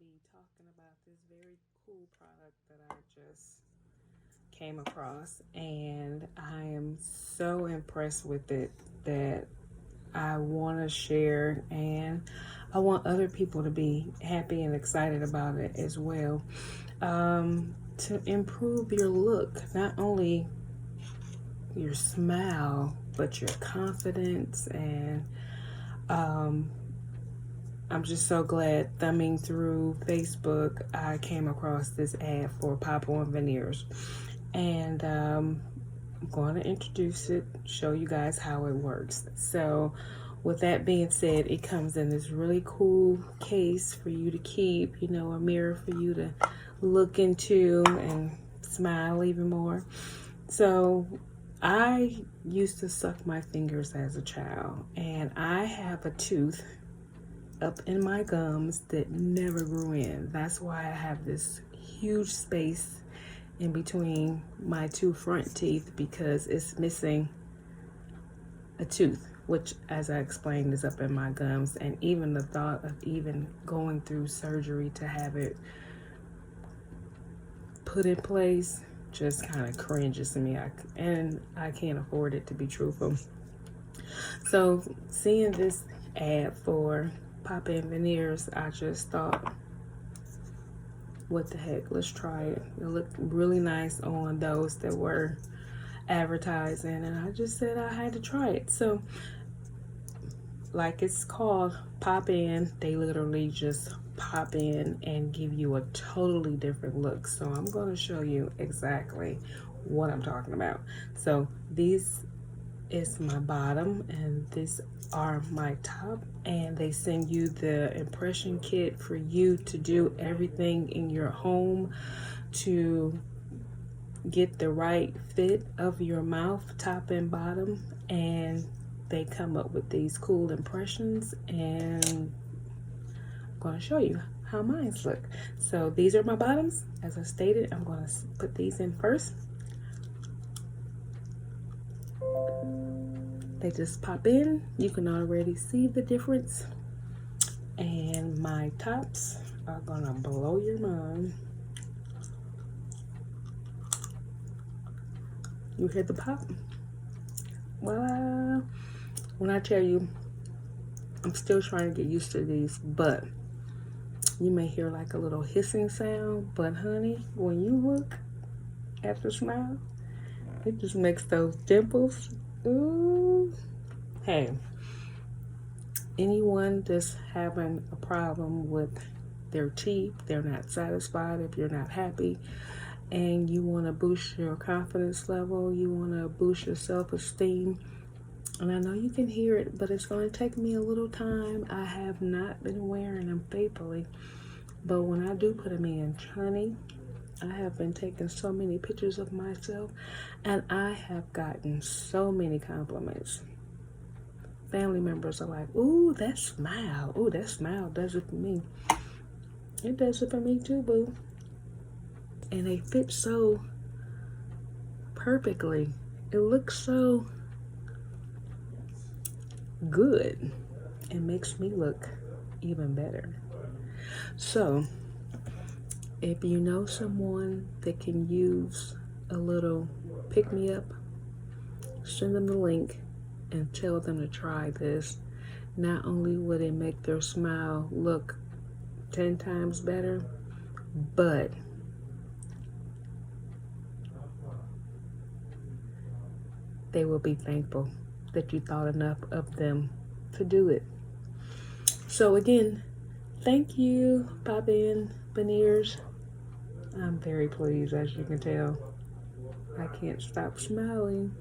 be talking about this very cool product that I just came across, and I am so impressed with it that I want to share, and I want other people to be happy and excited about it as well. To improve your look, not only your smile, but your confidence. And I'm just so glad, thumbing through Facebook, I came across this ad for Pop On Veneers. And I'm going to introduce it, show you guys how it works. So with that being said, it comes in this really cool case for you to keep, a mirror for you to look into and smile even more. So I used to suck my fingers as a child, and I have a tooth up in my gums that never grew in. That's why I have this huge space in between my two front teeth, because it's missing a tooth, which, as I explained, is up in my gums. And even the thought of even going through surgery to have it put in place just kind of cringes to me, and I can't afford it, to be truthful. So seeing this ad for Pop On Veneers, I just thought, what the heck, let's try it. It looked really nice on those that were advertising, and I just said I had to try it. So like it's called Pop In, they literally just pop in and give you a totally different look. So I'm going to show you exactly what I'm talking about. So this is my bottom and these are my top, and they send you the impression kit for you to do everything in your home to get the right fit of your mouth, top and bottom. And they come up with these cool impressions, and I'm going to show you how mine look. So these are my bottoms. As I stated, I'm going to put these in first. They just pop in. You can already see the difference. And my tops are going to blow your mind. You hear the pop? Well, when I tell you, I'm still trying to get used to these, but you may hear like a little hissing sound. But honey, when you look at the smile, it just makes those dimples. Ooh. Hey, anyone that's having a problem with their teeth, they're not satisfied, if you're not happy, and you want to boost your confidence level, you want to boost your self-esteem, and I know you can hear it, but it's going to take me a little time. I have not been wearing them faithfully, but when I do put them in, honey, I have been taking so many pictures of myself, and I have gotten so many compliments. Family members are like, ooh, that smile. Ooh, that smile does it for me. It does it for me too, boo. And they fit so perfectly. It looks so good. It makes me look even better. So if you know someone that can use a little pick-me-up, send them the link and tell them to try this. Not only would it make their smile look 10 times better, but they will be thankful that you thought enough of them to do it. So again, thank you, Pop On Veneers. I'm very pleased, as you can tell. I can't stop smiling.